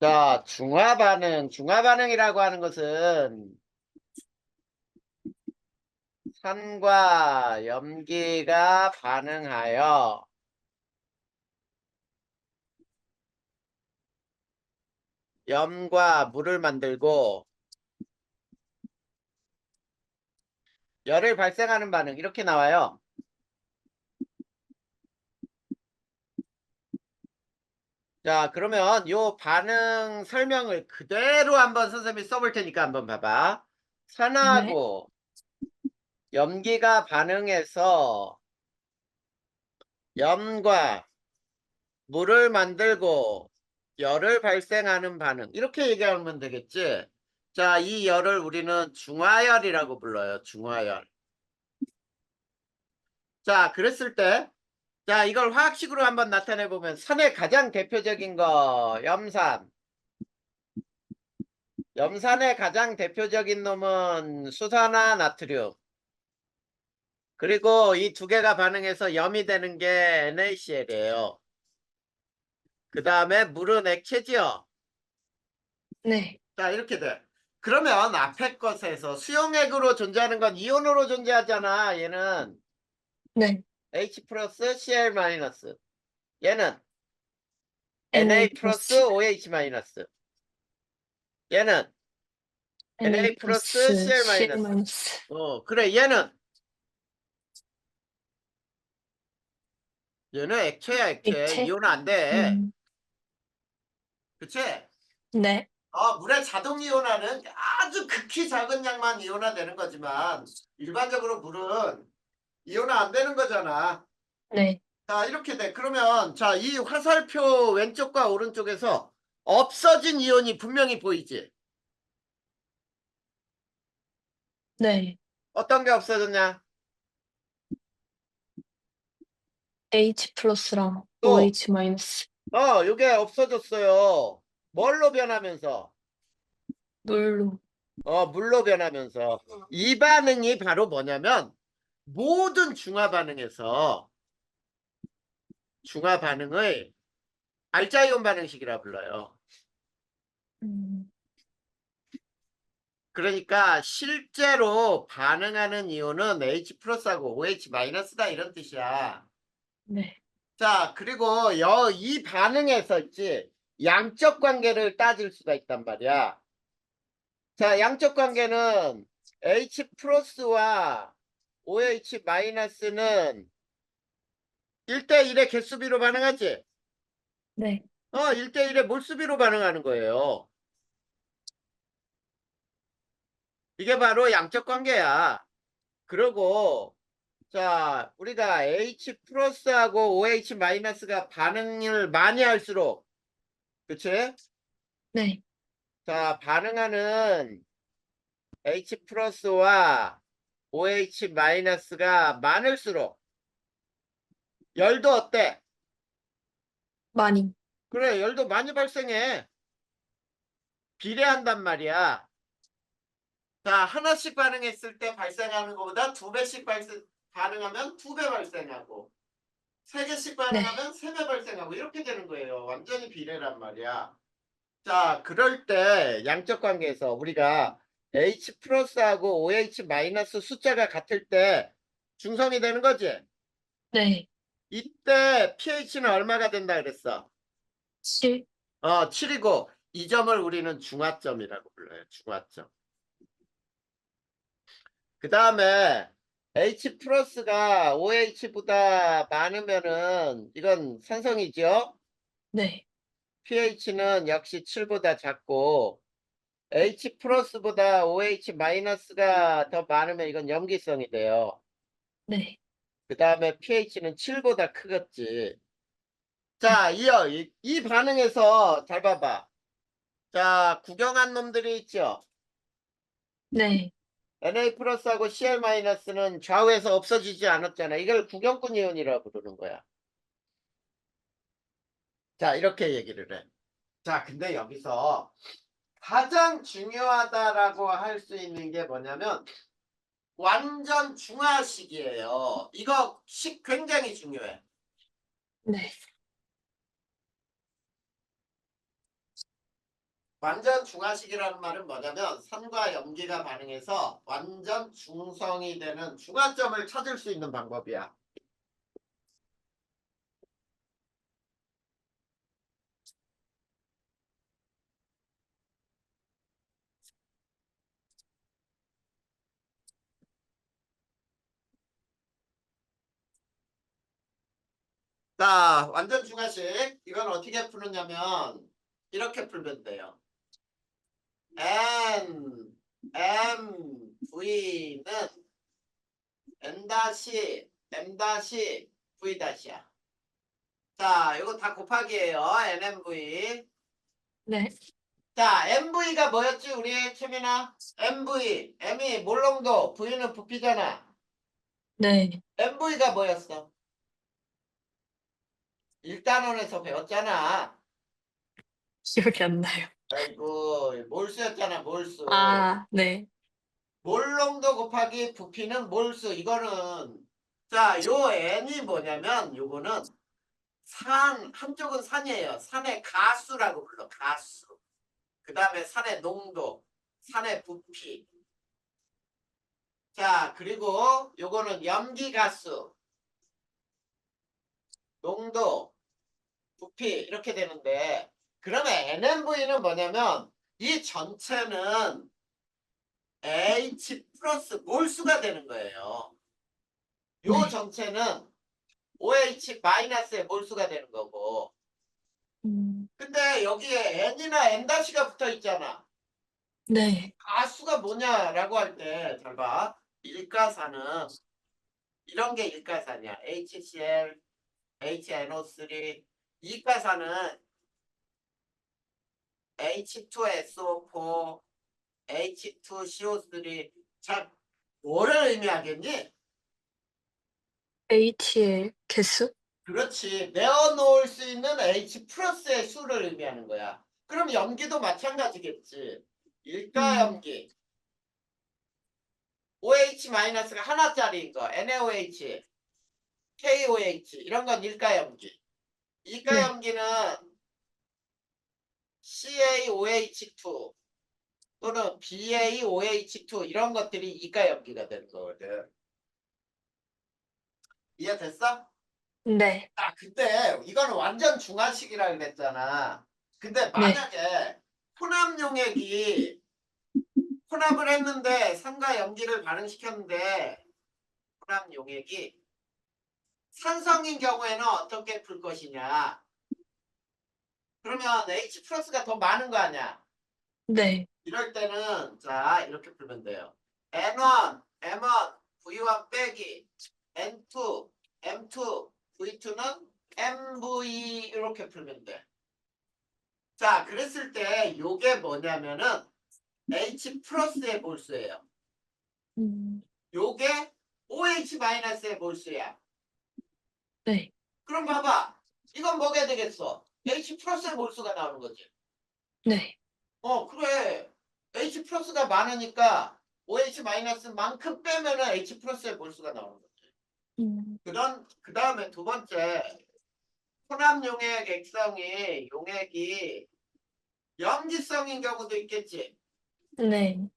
자, 중화반응. 중화반응이라고 하는 것은 산과 염기가 반응하여 염과 물을 만들고 열을 발생하는 반응. 이렇게 나와요. 자, 그러면 요 반응 설명을 그대로 한번 선생님이 써볼 테니까 한번 봐봐. 네. 산하고 염기가 반응해서 염과 물을 만들고 열을 발생하는 반응. 이렇게 얘기하면 되겠지? 자, 이 열을 우리는 중화열이라고 불러요. 중화열. 자, 그랬을 때, 자, 이걸 화학식으로 한번 나타내 보면 산의 가장 대표적인 거 염산. 염산의 가장 대표적인 놈은 수산화 나트륨. 그리고 이 두 개가 반응해서 염이 되는 게 NaCl이에요. 그 다음에 물은 액체지요. 네. 자, 이렇게 돼. 그러면 앞에 것에서 수용액으로 존재하는 건 이온으로 존재하잖아. 얘는 네. H 플러스 Cl 마이너스. 얘는 NA Na 플러스 플러스 OH 마이너스. 얘는 NA Na 플러스 플러스 Cl CL 마이너스. 마이너스. 그래. 얘는 액체야, 액체. 액체? 이온 안 돼. 음. 그치? 네. 물의 자동 이온화는 아주 극히 작은 양만 이온화되는 거지만 일반적으로 물은 이온화 안 되는 거잖아. 네. 자, 이렇게 돼. 그러면 자, 이 화살표 왼쪽과 오른쪽에서 없어진 이온이 분명히 보이지? 네. 어떤 게 없어졌냐? H 플러스랑 또, OH 마이너스. 요게 없어졌어요. 뭘로 변하면서? 물로. 물로 변하면서. 이 반응이 바로 뭐냐면 모든 중화 반응에서 중화 반응을 알자이온 반응식이라 불러요. 음. 그러니까 실제로 반응하는 이온은 H 플러스하고 OH 마이너스다 이런 뜻이야. 네. 자, 그리고 이 반응에서 있지 양적 관계를 따질 수가 있단 말이야. 자, 양적 관계는 H 플러스와 OH 마이너스는 1대1의 개수비로 반응하지? 네. 1대1의 몰수비로 반응하는 거예요. 이게 바로 양적 관계야. 그리고 자, 우리가 H 플러스하고 OH 마이너스가 반응을 많이 할수록, 그치? 네. 자, 반응하는 H 플러스와 OH 마이너스가 많을수록 열도 어때? 많이. 그래, 열도 많이 발생해. 비례한단 말이야. 자, 하나씩 반응했을 때 발생하는 것보다 두 배씩 반응하면 두 배 발생하고, 세 개씩 네. 반응하면 세 배 발생하고, 이렇게 되는 거예요. 완전히 비례란 말이야. 자, 그럴 때 양적 관계에서 우리가 H 플러스하고 OH 마이너스 숫자가 같을 때 중성이 되는 거지? 네. 이때 pH는 얼마가 된다 그랬어? 7. 7이고 이 점을 우리는 중화점이라고 불러요. 중화점. 그 다음에 H 플러스가 OH보다 많으면은 이건 산성이죠? 네. pH는 역시 7보다 작고 H 플러스보다 OH 마이너스가 더 많으면 이건 염기성이 돼요. 네. 그 다음에 pH는 7보다 크겠지. 네. 자, 이어 이 반응에서 잘 봐봐. 자, 구경한 놈들이 있죠. 네. Na 플러스하고 Cl 마이너스는 좌우에서 없어지지 않았잖아. 이걸 구경꾼 이온이라고 부르는 거야. 자, 이렇게 얘기를 해. 자, 근데 여기서 가장 중요하다라고 할 수 있는 게 뭐냐면 완전 중화식이에요. 이거 식 굉장히 중요해. 네. 완전 중화식이라는 말은 뭐냐면 산과 염기가 반응해서 완전 중성이 되는 중화점을 찾을 수 있는 방법이야. 자, 완전 중화식. 이건 어떻게 푸느냐면 이렇게 풀면 돼요. n, m, v는 n 다시 m 다시 v 다시야. 자, 이거 다 곱하기예요. nmv. 네. 자, MV가 뭐였지, 우리 최민아? MV, M이 몰롱도, V는 부피잖아. 네. MV가 뭐였어? 1단원에서 배웠잖아. 기억이 안 나요. 아이고, 몰수였잖아, 몰수. 아, 네. 몰롱도 곱하기 부피는 몰수. 이거는, 자, 요 N이 뭐냐면, 요거는 한쪽은 산이에요. 산의 가수라고 불러, 가수. 그 다음에 산의 농도, 산의 부피. 자, 그리고 요거는 염기가스, 농도, 부피 이렇게 되는데 그러면 NMV는 뭐냐면 이 전체는 H 플러스 몰수가 되는 거예요. 요 네. 전체는 OH 마이너스의 몰수가 되는 거고 음, 근데 여기에 N이나 N-가 붙어 있잖아. 네. 가수가 뭐냐라고 할 때 잘 봐. 일가산은 이런 게 일가산이야. HCl, HNO3 이가산은 H2SO4, H2CO3 자, 뭐를 의미하겠니? HL 개수? 그렇지. 내어놓을 수 있는 H 플러스의 수를 의미하는 거야. 그럼 염기도 마찬가지겠지. 음, 일가염기. OH 마이너스가 하나짜리인 거. NaOH, KOH 이런 건 일가염기. 네. 이가염기는 CaOH2 또는 BaOH2 이런 것들이 이가염기가 되는 거거든. 이해됐어? 네. 아, 근데 이거는 완전 중화식이라 그랬잖아. 근데 네. 만약에 혼합 용액이 혼합을 했는데 산과 염기를 발생시켰는데 혼합 용액이 산성인 경우에는 어떻게 풀 것이냐? 그러면 H 플러스가 더 많은 거 아니야? 네. 이럴 때는 자 이렇게 풀면 돼요. N1, M1, V1 빼기 N2, M2, V2는 MV 이렇게 풀면 돼. 자, 그랬을 때 요게 뭐냐면은 H 플러스의 몰수예요. 음, 요게 OH 마이너스의 몰수야. 네. 그럼 봐봐. 이건 뭐가 되겠어? H 플러스의 몰수가 나오는 거지. 네. 그래. H 플러스가 많으니까 OH 마이너스만큼 빼면은 H 플러스의 몰수가 나오는 거지. 음, 그 다음에 두 번째. 혼합 용액 액성이 용액이 염기성인 경우도 있겠지. 네.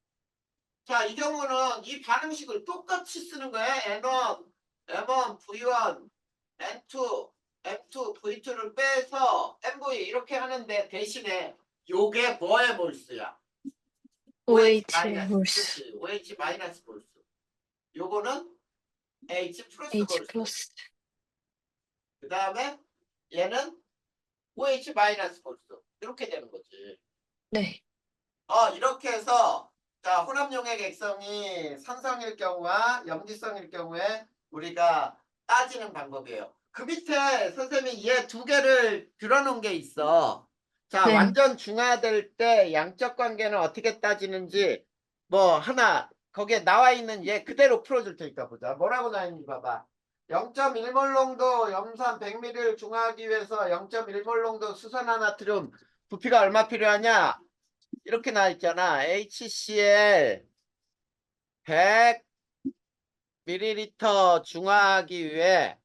자, 이 경우는 이 반응식을 똑같이 쓰는 거야. N1, M1, V1, N2, M2, V2를 빼서 MV 이렇게 하는데 대신에 요게 뭐의 몰수야? OH OH의 마이너스. 몰수. 그렇지. OH 마이너스 몰수. 요거는 H 플러스 H 몰수. 플러스. 그 다음에 얘는 OH 마이너스 몰수. 이렇게 되는 거지. 네. 이렇게 해서 자, 혼합용액 액성이 산성일 경우와 염기성일 경우에 우리가 따지는 방법이에요. 그 밑에 선생님이 얘 두 개를 들어놓은 게 있어. 자, 네. 완전 중화될 때 양적 관계는 어떻게 따지는지 뭐 하나 거기에 나와 있는 얘 그대로 풀어줄 테니까 보자. 뭐라고 나와 있는지 봐봐. 0.1몰 농도 염산 100ml를 중화하기 위해서 0.1몰 농도 수산화나트륨 부피가 얼마 필요하냐? 이렇게 나와 있잖아. HCl 100ml 중화하기 위해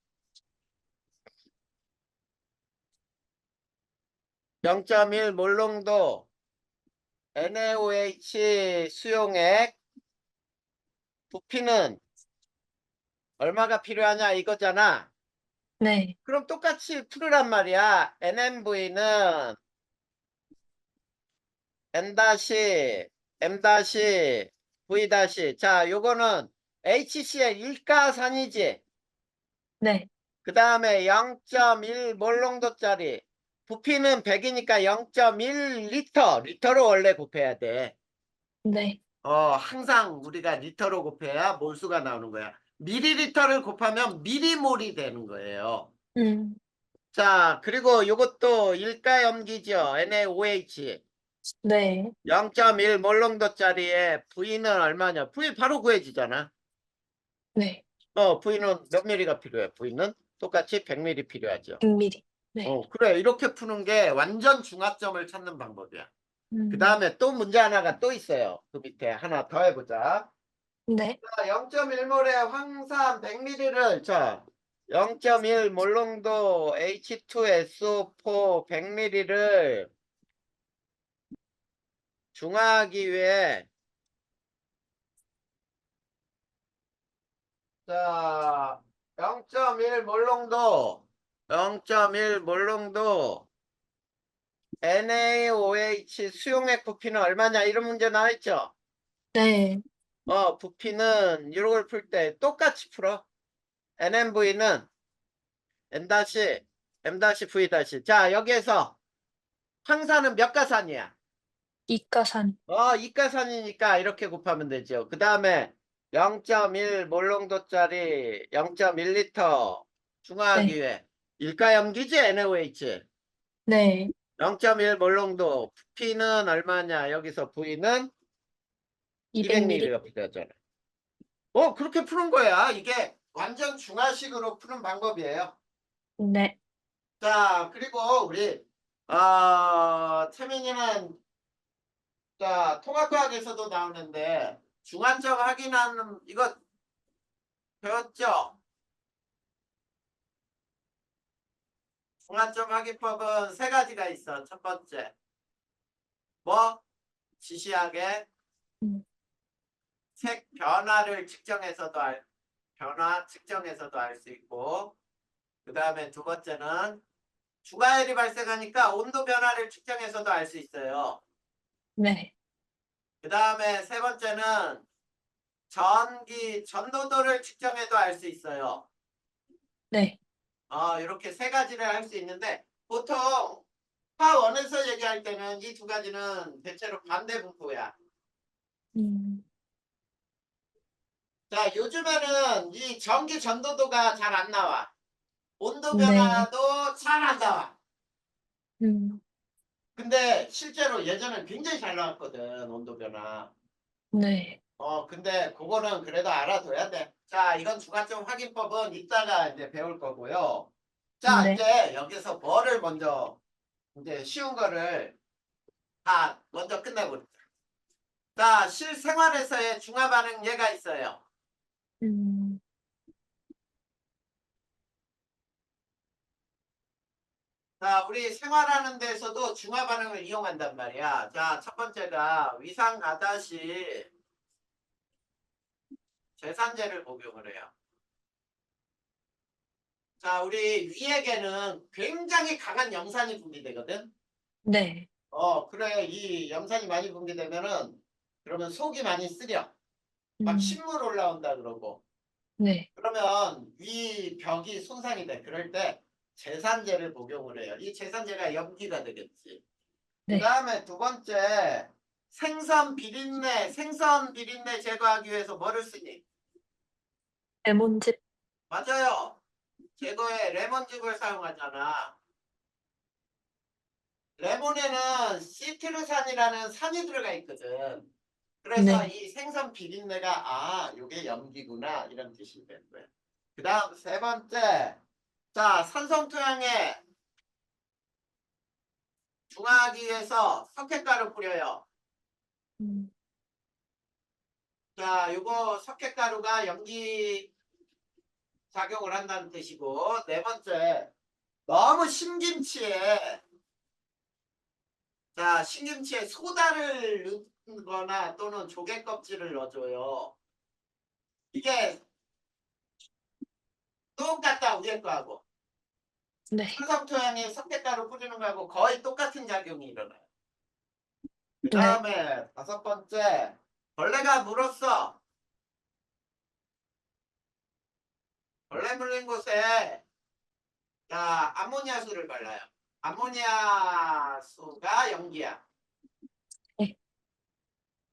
0.1 몰농도 NaOH 수용액 부피는 얼마가 필요하냐 이거잖아. 네. 그럼 똑같이 풀으란 말이야. NMV는 N-, M-V-. 자, 요거는 HCl 일가산이지. 네. 그 다음에 0.1 몰농도짜리. 부피는 100이니까 0.1리터. 리터로 원래 곱해야 돼. 네. 항상 우리가 리터로 곱해야 몰수가 나오는 거야. 미리리터를 곱하면 미리몰이 되는 거예요. 음. 자, 그리고 요것도 일가염기죠. NaOH. 네. 0.1 몰농도짜리에 V는 얼마냐? V 바로 구해지잖아. 네. V는 몇 미리가 필요해? V는 똑같이 100ml 필요하죠. 100ml. 네. 그래. 이렇게 푸는 게 완전 중화점을 찾는 방법이야. 그 음. 다음에 또 문제 하나가 또 있어요. 그 밑에 하나 더 해보자. 네. 자, 0.1몰의 황산 100ml를 자, 0.1 몰농도 H2SO4 100ml를 중화하기 위해 자, 0.1 몰농도 0.1 몰농도 NaOH 수용액 부피는 얼마냐 이런 문제 나와있죠. 네. 부피는 이런 걸 풀 때 똑같이 풀어. NMV는 N-, M-V-. 자, 여기에서 황산은 몇 가산이야? 이가산. 이가산이니까 이렇게 곱하면 되죠. 그 다음에 0.1 몰농도짜리 0.1리터 중화하기 네. 위해 일가염기지 NaOH. 네. 0.1 몰농도 부피는 얼마냐? 여기서 V는 200ml. 200ml가 필요하잖아. 그렇게 푸는 거야. 이게 완전 중화식으로 푸는 방법이에요. 네. 자, 그리고 우리 태민이는 자 통합과학에서도 나오는데 중화점 확인하는 이거 배웠죠? 중화점 확인법은 세 가지가 있어. 첫 번째, 뭐 지시하게 음. 색 변화를 측정해서도 알 수 있고, 그 다음에 두 번째는 중화열이 발생하니까 온도 변화를 측정해서도 알 수 있어요. 네. 그 다음에 세 번째는 전도도를 측정해도 알 수 있어요. 네. 이렇게 세 가지를 할 수 있는데 보통 파원에서 얘기할 때는 이 두 가지는 대체로 반대 분포야. 음. 자, 요즘에는 이 전기 전도도가 잘 안 나와. 온도 네. 변화도 잘 안 나와. 음. 근데 실제로 예전엔 굉장히 잘 나왔거든, 온도 변화. 네. 근데 그거는 그래도 알아둬야 돼. 자, 이건 중화점 확인법은 이따가 이제 배울 거고요. 자, 네. 이제 여기서 뭐를 먼저, 이제 쉬운 거를 다 먼저 끝내보자. 자, 실생활에서의 중화 반응 예가 있어요. 음. 자, 우리 생활하는 데서도 중화 반응을 이용한단 말이야. 자, 첫 번째가 위상 가다시 제산제를 복용을 해요. 자, 우리 위에게는 굉장히 강한 염산이 분비되거든. 네. 그래. 이 염산이 많이 분비되면은 그러면 속이 많이 쓰려. 막 음. 신물 올라온다 그러고. 네. 그러면 위 벽이 손상이 돼. 그럴 때 제산제를 복용을 해요. 이 제산제가 염기가 되겠지. 그 네. 다음에 두 번째 생선 비린내 제거하기 위해서 뭐를 쓰니? 레몬즙. 맞아요. 제거에 레몬즙을 사용하잖아. 레몬에는 시트르산이라는 산이 들어가 있거든. 그래서 네. 이 생선 비린내가 요게 염기구나 이런 뜻이 되는 거예요. 그 다음 세 번째, 자 산성토양에 중화하기 위해서 석회가루 뿌려요. 음. 자, 요거 석회가루가 염기 작용을 한다는 뜻이고, 네 번째, 너무 신김치에 자, 신김치에 소다를 넣거나 또는 조개 껍질을 넣어줘요. 이게 똑같다, 위에 거하고. 네. 산성토양에 석회가루 뿌리는 거하고 거의 똑같은 작용이 일어나요. 그 네. 다음에 5번째, 벌레가 물었어. 벌레 물린 곳에 자, 암모니아수를 발라요. 암모니아수가 염기야. 네.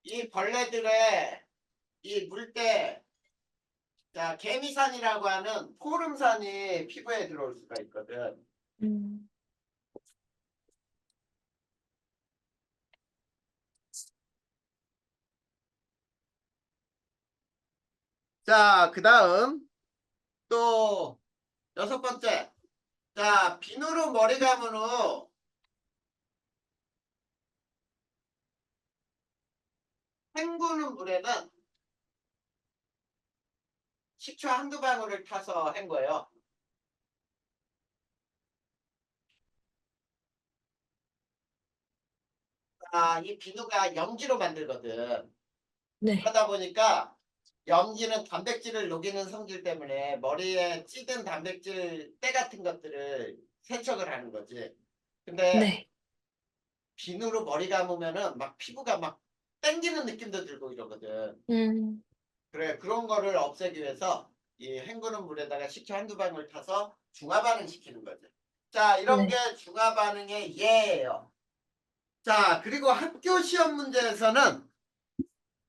이 벌레들의 이 물때 자, 개미산이라고 하는 포름산이 피부에 들어올 수가 있거든. 음. 자, 그 다음 또 6번째. 자, 비누로 머리 감은 후 헹구는 물에는 식초 한두 방울을 타서 헹궈요. 아, 이 비누가 염지로 만들거든. 네. 그러다 보니까 염기는 단백질을 녹이는 성질 때문에 머리에 찌든 단백질 때 같은 것들을 세척을 하는 거지. 근데 네. 비누로 머리 감으면은 막 피부가 막 땡기는 느낌도 들고 이러거든. 음. 그래, 그런 거를 없애기 위해서 이 헹구는 물에다가 식초 한두 방울 타서 중화 반응시키는 거지. 자, 이런 게 네. 중화 반응의 예예요. 자, 그리고 학교 시험 문제에서는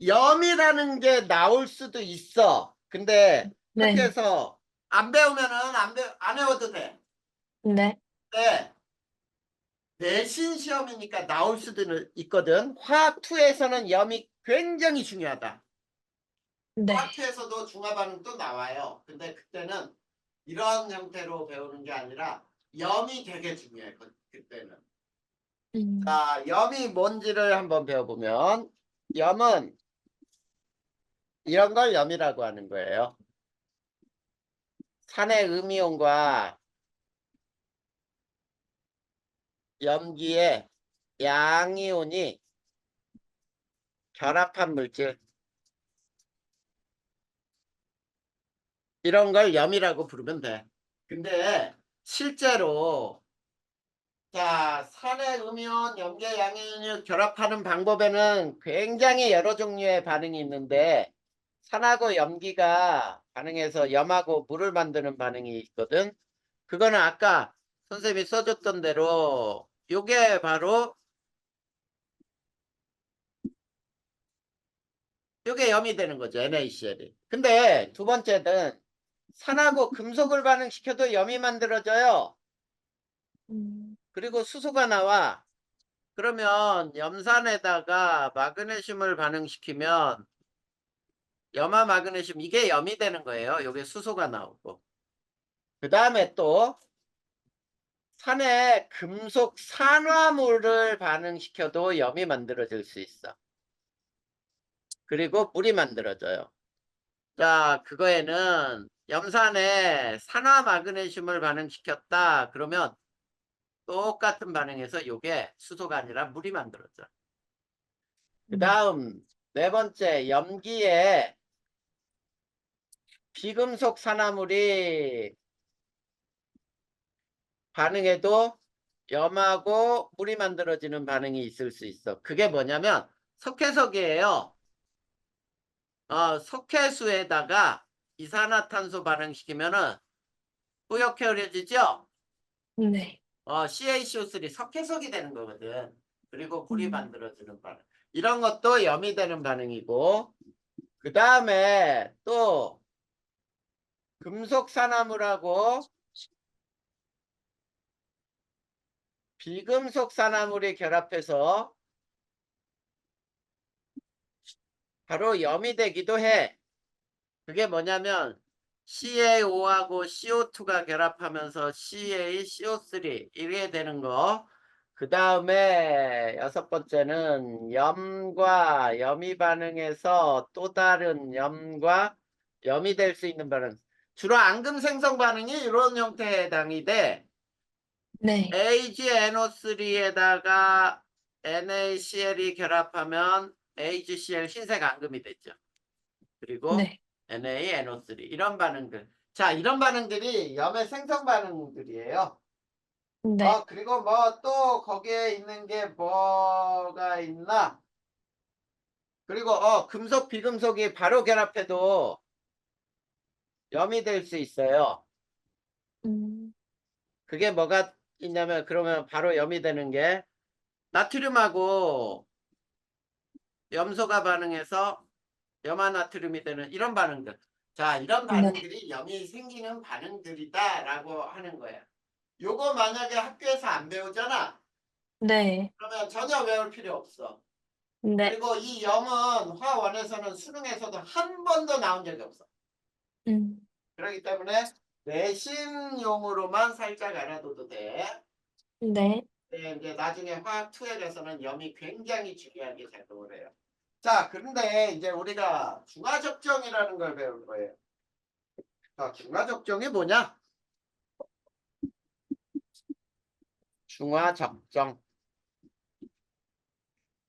염이라는 게 나올 수도 있어. 근데 네. 학교에서 안 배우면은 안 외워도 돼. 네. 네. 내신 시험이니까 나올 수도 있거든. 화학2에서는 염이 굉장히 중요하다. 네. 화학2에서도 중화 반응도 나와요. 근데 그때는 이런 형태로 배우는 게 아니라 염이 되게 중요해. 그때는. 음. 자, 염이 뭔지를 한번 배워보면 염은 이런 걸 염이라고 하는 거예요. 산의 음이온과 염기의 양이온이 결합한 물질, 이런 걸 염이라고 부르면 돼. 근데 실제로 자, 산의 음이온, 염기의 양이온이 결합하는 방법에는 굉장히 여러 종류의 반응이 있는데 산하고 염기가 반응해서 염하고 물을 만드는 반응이 있거든. 그거는 아까 선생님이 써줬던 대로 요게 바로 요게 염이 되는 거죠. NaCl이. 근데 두 번째는 산하고 금속을 반응시켜도 염이 만들어져요. 음. 그리고 수소가 나와. 그러면 염산에다가 마그네슘을 반응시키면 염화 마그네슘 이게 염이 되는 거예요. 요게 수소가 나오고. 그 다음에 또 산에 금속 산화물을 반응시켜도 염이 만들어질 수 있어. 그리고 물이 만들어져요. 자, 그거에는 염산에 산화 마그네슘을 반응시켰다. 그러면 똑같은 반응에서 요게 수소가 아니라 물이 만들어져. 그 음. 다음 네 번째 염기에 비금속 산화물이 반응해도 염하고 물이 만들어지는 반응이 있을 수 있어. 그게 뭐냐면 석회석이에요. 석회수에다가 이산화탄소 반응시키면은 뿌옇게 흐려지죠? 네. CaCO3 석회석이 되는 거거든. 그리고 물이 음. 만들어지는 반응. 이런 것도 염이 되는 반응이고, 그 다음에 또 금속 산화물하고 비금속 산화물이 결합해서 바로 염이 되기도 해. 그게 뭐냐면 CaO하고 CO2가 결합하면서 CaCO3 이게 되는 거. 그 다음에 여섯 번째는 염과 염이 반응해서 또 다른 염과 염이 될 수 있는 반응. 주로 앙금 생성 반응이 이런 형태에 해당이 돼. 네. AgNO3에다가 NaCl이 결합하면 HCl 흰색 앙금이 됐죠. 그리고 네. NaNO3 이런 반응들. 자, 이런 반응들이 염의 생성 반응들이에요. 네. 그리고 뭐 또 거기에 있는 게 뭐가 있나? 그리고 금속 비금속이 바로 결합해도 염이 될 수 있어요. 음. 그게 뭐가 있냐면 그러면 바로 염이 되는 게 나트륨하고 염소가 반응해서 염화나트륨이 되는 이런 반응들. 자, 이런 네. 반응들이 염이 생기는 반응들이다라고 하는 거예요. 요거 만약에 학교에서 안 배우잖아. 네. 그러면 전혀 외울 필요 없어. 네. 그리고 이 염은 화원에서는 수능에서도 한 번도 나온 적이 없어. 음. 그렇기 때문에 내신용으로만 살짝 알아둬도 돼. 네. 네, 이제 나중에 화학 투엘에서는 염이 굉장히 중요하게 작용을 해요. 자, 그런데 이제 우리가 중화적정이라는 걸 배울 거예요. 자, 중화적정이 뭐냐? 중화적정.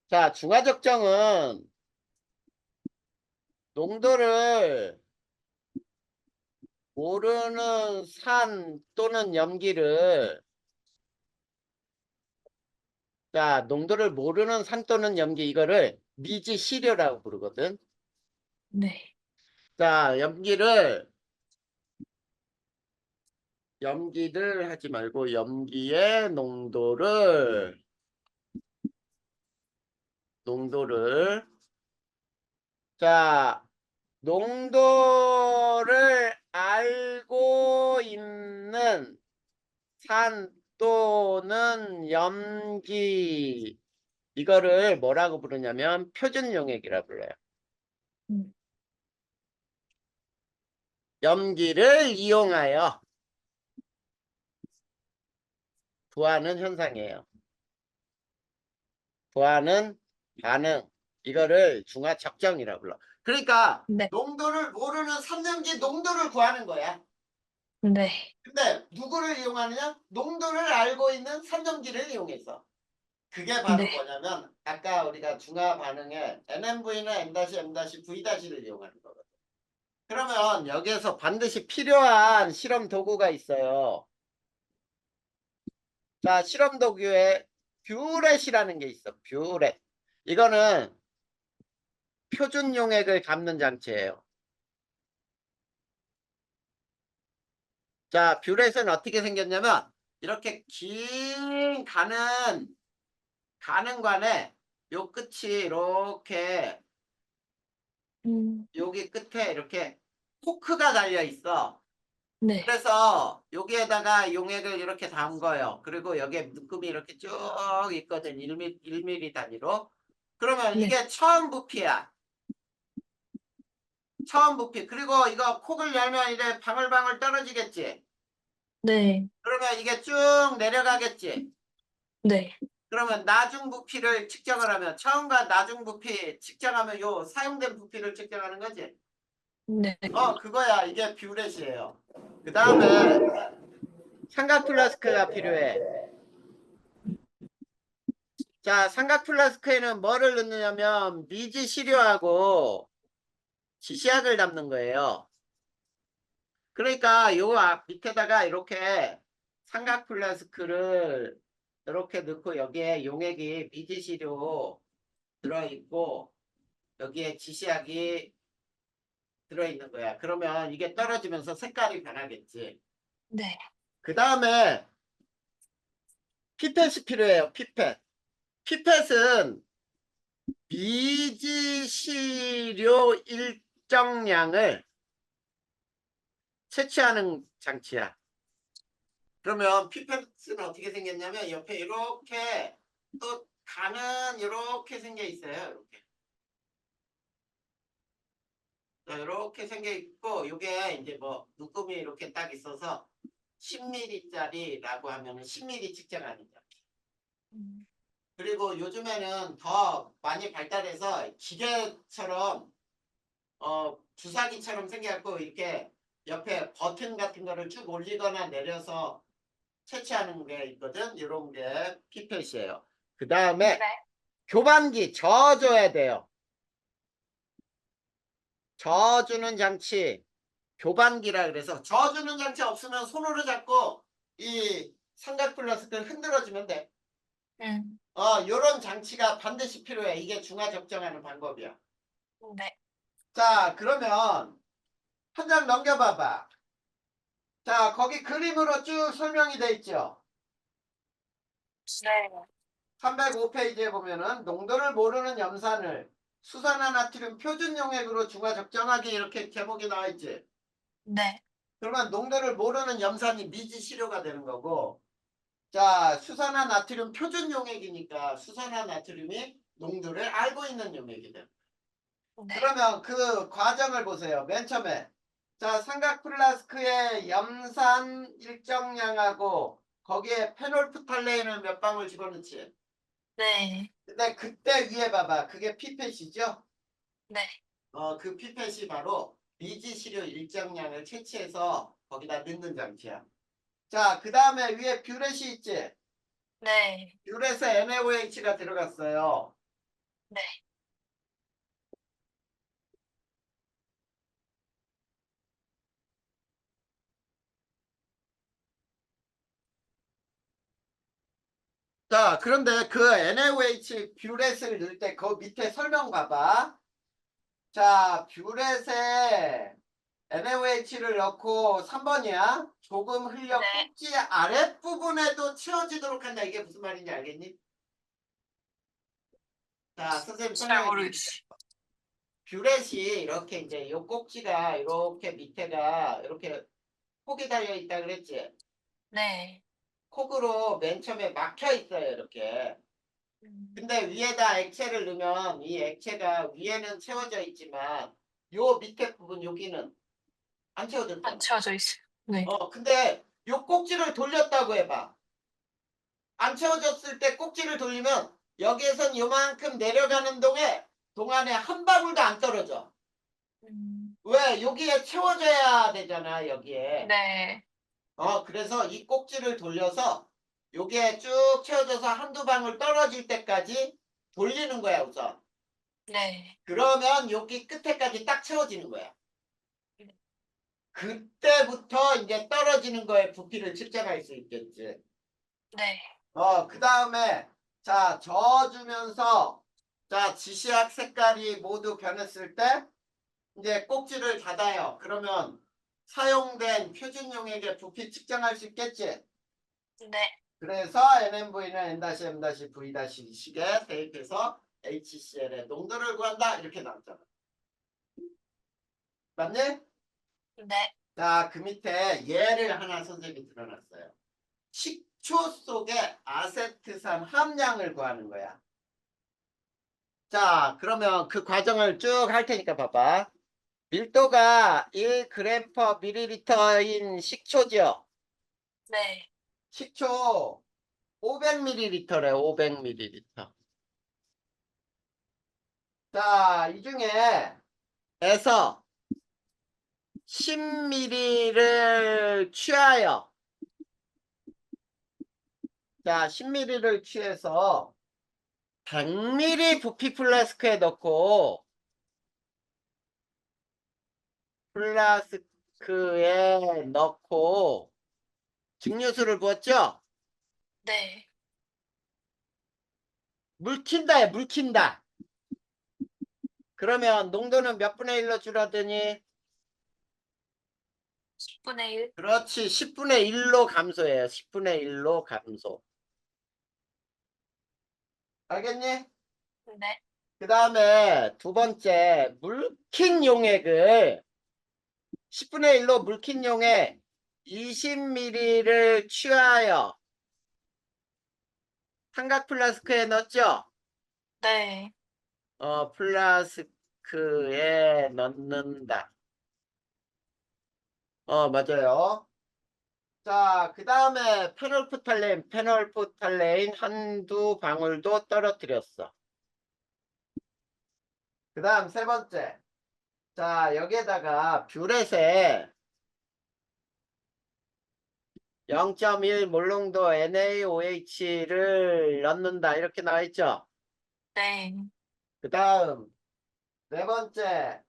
자, 중화적정은 농도를 모르는 산 또는 염기를 자, 농도를 모르는 산 또는 염기 이거를 미지시료라고 부르거든. 네. 자, 염기를 하지 말고 염기의 농도를 자, 농도를 알고 있는 산 또는 염기 이거를 뭐라고 부르냐면 표준용액이라 불러요. 음. 염기를 이용하여 구하는 현상이에요. 구하는 반응 이거를 중화적정이라고 불러. 그러니까 네. 농도를 모르는 산염기 농도를 구하는 거야. 네. 근데 누구를 이용하느냐? 농도를 알고 있는 산염기를 이용해서. 그게 바로 네. 뭐냐면 아까 우리가 중화 반응에 NMV나 M-M-V'를 이용하는 거거든. 그러면 여기에서 반드시 필요한 실험 도구가 있어요. 자, 실험 도구에 뷰렛이라는 게 있어. 뷰렛. 이거는 표준 용액을 감는 장치예요. 자, 뷰렛은 어떻게 생겼냐면 이렇게 긴 가는 관에 요 끝이 이렇게 음. 여기 끝에 이렇게 포크가 달려 있어. 네. 그래서 여기에다가 용액을 이렇게 담은 거예요. 그리고 여기에 묶음이 이렇게 쭉 있거든. 1mm 단위로. 그러면 네. 이게 처음 부피야. 처음 부피. 그리고 이거 콕을 열면 이제 방울방울 떨어지겠지. 네. 그러면 이게 쭉 내려가겠지. 네. 그러면 나중 부피를 측정을 하면 처음과 나중 부피 측정하면 요 사용된 부피를 측정하는 거지. 네. 그거야. 이게 뷰렛이에요. 그 다음에 삼각 플라스크가 필요해. 자, 삼각 플라스크에는 뭐를 넣느냐면 미지 시료하고 지시약을 담는 거예요. 그러니까 요 밑에다가 이렇게 삼각 플라스크를 이렇게 넣고 여기에 용액이 미지 시료 들어있고 여기에 지시약이 들어있는 거야. 그러면 이게 떨어지면서 색깔이 변하겠지. 네. 그 다음에 피펫이 필요해요. 피펫은 미지시료 일정량을 채취하는 장치야. 그러면 피펫은 어떻게 생겼냐면 옆에 이렇게 또 가는 이렇게 생겨 있어요. 이렇게. 이렇게 생겨 있고 이게 이제 뭐 묶음이 이렇게 딱 있어서 10mm짜리라고 하면은 10mm 측정하는 장치. 음. 그리고 요즘에는 더 많이 발달해서 기계처럼 주사기처럼 생겨갖고 이렇게 옆에 버튼 같은 거를 쭉 올리거나 내려서 채취하는 게 있거든. 이런 게 피펫이에요. 그 다음에 네. 교반기 저어줘야 돼요. 저어주는 장치 교반기라 그래서 저어주는 장치 없으면 손으로 잡고 이 삼각 플라스틱을 흔들어주면 돼. 음. 요런 장치가 반드시 필요해. 이게 중화 적정하는 방법이야. 네. 자, 그러면 한 장 넘겨봐봐. 자, 거기 그림으로 쭉 설명이 돼 있죠. 네. 305페이지에 보면은 농도를 모르는 염산을 수산화나트륨 표준 용액으로 중화 적정하기 이렇게 제목이 나와 있지. 네. 그러면 농도를 모르는 염산이 미지 시료가 되는 거고, 자, 수산화나트륨 표준 용액이니까 수산화나트륨이 농도를 알고 있는 용액이 돼. 네. 그러면 그 과정을 보세요. 맨 처음에 자, 삼각 플라스크에 염산 일정량하고 거기에 페놀프탈레인을 몇 방울 집어넣지. 네. 근데 그때 위에 봐봐. 그게 피펫이죠. 네. 그 피펫이 바로 미지시료 일정량을 채취해서 거기다 넣는 장치야. 자, 그 다음에 위에 뷰렛이 있지. 네. 뷰렛에 NaOH가 들어갔어요. 네. 자, 그런데 그 NaOH 뷰렛을 넣을 때 그 밑에 설명 봐봐. 자, 뷰렛에 NaOH를 넣고 3번이야. 조금 흘려 네. 꼭지 아랫부분에도 채워지도록 한다. 이게 무슨 말인지 알겠니? 자, 선생님 잘 설명해 줄게. 모르겠어요. 뷰렛이 이렇게 이제 요 꼭지가 이렇게 밑에가 이렇게 폭이 달려 있다 그랬지? 네. 콕으로 맨 처음에 막혀 있어요, 이렇게. 음. 근데 위에다 액체를 넣으면 이 액체가 위에는 채워져 있지만 요 밑에 부분 여기는 안 안 채워졌잖아. 채워져 있어요. 네. 근데 요 꼭지를 돌렸다고 해봐. 안 채워졌을 때 꼭지를 돌리면 여기에선 요만큼 내려가는 동안에 한 방울도 안 떨어져. 음. 왜? 여기에 채워져야 되잖아, 여기에. 네. 그래서 이 꼭지를 돌려서 요게 쭉 채워져서 한두 방울 떨어질 때까지 돌리는 거야, 우선. 네. 그러면 여기 끝에까지 딱 채워지는 거야. 그때부터 이제 떨어지는 거에 부피를 측정할 수 있겠지. 네. 그 다음에 자, 저어주면서 자, 지시학 색깔이 모두 변했을 때 이제 꼭지를 닫아요. 그러면 사용된 표준 용액의 부피 측정할 수 있겠지. 네. 그래서 NMV는 N-M-V- 식에 대입해서 HCl의 농도를 구한다. 이렇게 나왔잖아. 맞니? 네. 자, 그 밑에 예를 하나 선생님이 드러났어요. 식초 속에 아세트산 함량을 구하는 거야. 자, 그러면 그 과정을 쭉 할 테니까 봐봐. 밀도가 1g per ml인 식초죠. 네. 식초 500ml래, 500ml. 자, 이 중에 에서 10ml를 취하여, 자, 10ml를 취해서 100ml 부피 플라스크에 넣고 플라스크에 넣고 증류수를 부었죠? 네. 물 킨다에 물 킨다. 그러면 농도는 몇 분의 1로 줄어드니? 10분의 1. 그렇지. 10분의 1로 감소해요. 10분의 1로 감소. 알겠니? 네. 그 다음에 두 번째 물킨 용액을 10분의 1로 물킨 용액 20ml를 취하여 삼각 플라스크에 넣었죠? 네. 플라스크에 넣는다. 맞아요. 자, 그 다음에 페놀프탈레인 한두 방울도 떨어뜨렸어. 그 다음 세 번째. 자, 여기에다가 뷰렛에 0.1 몰롱도 NaOH를 넣는다. 이렇게 나와 있죠? 네. 그 다음, 네 번째.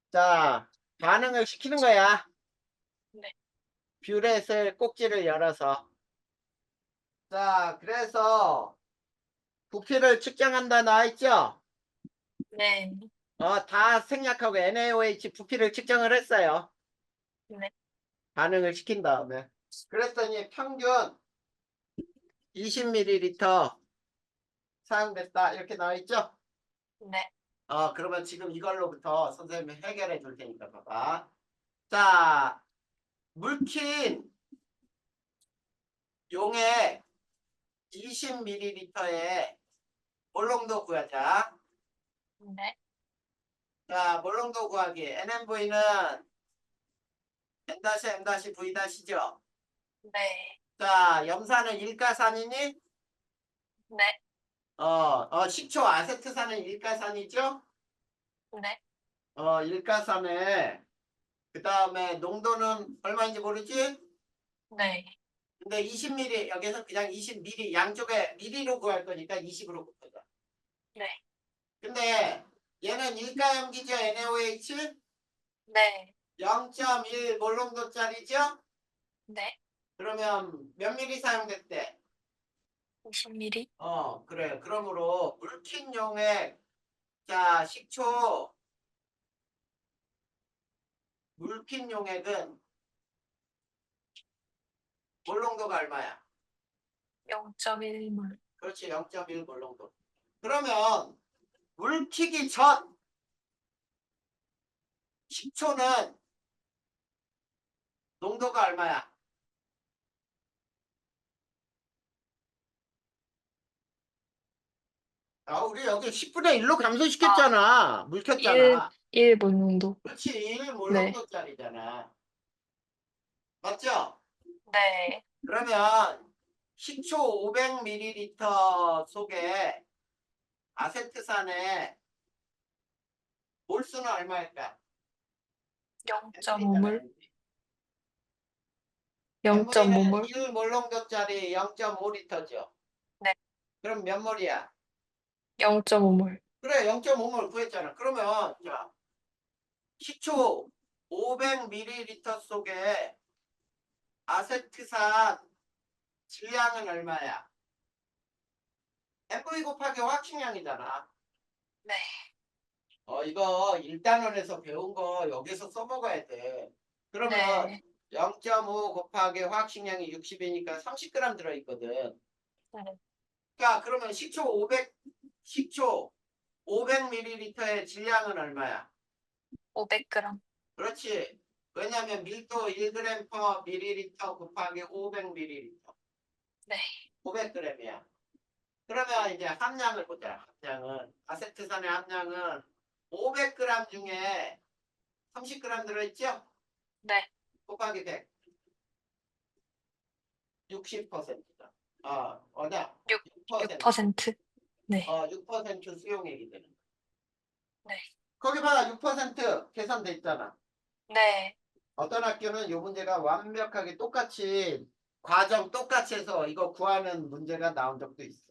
자, 반응을 시키는 거야. 네. 뷰렛을 꼭지를 열어서. 자, 그래서 부피를 측정한다 나와 있죠? 네. 다 생략하고 NaOH 부피를 측정을 했어요. 네. 반응을 시킨 다음에. 그랬더니 평균 20ml 사용됐다. 이렇게 나와 있죠? 네. 그러면 지금 이걸로부터 선생님이 해결해 줄 테니까 봐봐. 자, 물킨 용액 20ml에 몰롱도 구하자. 네. 자, 몰롱도 구하기. NMV는 N-M-V-죠. 네. 자, 염산은 일가산이니? 네. 식초 아세트산은 일가산이죠? 네. 일가산에 그 다음에 농도는 얼마인지 모르지? 네. 근데 20ml 여기서 그냥 20ml 양쪽에 ml로 구할 거니까 20으로 곱하자. 네. 근데 얘는 일가염기죠 NaOH 네. 0.1 몰롱도짜리죠? 네. 그러면 몇 미리 사용됐대? 50ml. 그래. 그러므로 물킨 용액 자 식초 물킨 용액은 몰롱도가 얼마야? 0.1몰. 그렇지 0.1 몰롱도. 그러면 물키기 전 식초는 농도가 얼마야? 우리 여기 10분의 1로 아, 감소시켰잖아. 물 1, 켰잖아. 1몰 정도. 그렇지 1 네. 몰롱도짜리잖아. 맞죠? 네. 그러면 식초 500ml 속에 아세트산의 몰수는 얼마일까? 0.5몰. MV는 0.5몰. 1몰롱도짜리 0.5리터죠. 네. 그럼 몇 몰이야? 0.5몰. 그래 0.5몰 구했잖아. 그러면 자 식초 500ml 속에 아세트산 질량은 얼마야? MV 곱하기 확식량이잖아. 네. 이거 1단원에서 배운 거 여기서 써먹어야 돼. 그러면 네. 0.5 곱하기 화학식량이 60이니까 30g 들어있거든. 네. 그러니까 그러면 식초 500ml의 질량은 얼마야? 500g. 그렇지. 왜냐하면 밀도 1g per ml 곱하기 500ml. 네. 500g이야. 그러면 이제 함량을 보자. 함량은 아세트산의 함량은 500g 중에 30g 들어있죠? 네. 곱하기 100. 60%다. 어냐? 6, 6%. 6%. 네. 6% 수용액이 되는 거야. 네. 거기 봐, 6% 계산돼 있잖아. 네. 어떤 학교는 이 문제가 완벽하게 똑같이 과정 똑같이 해서 이거 구하는 문제가 나온 적도 있어.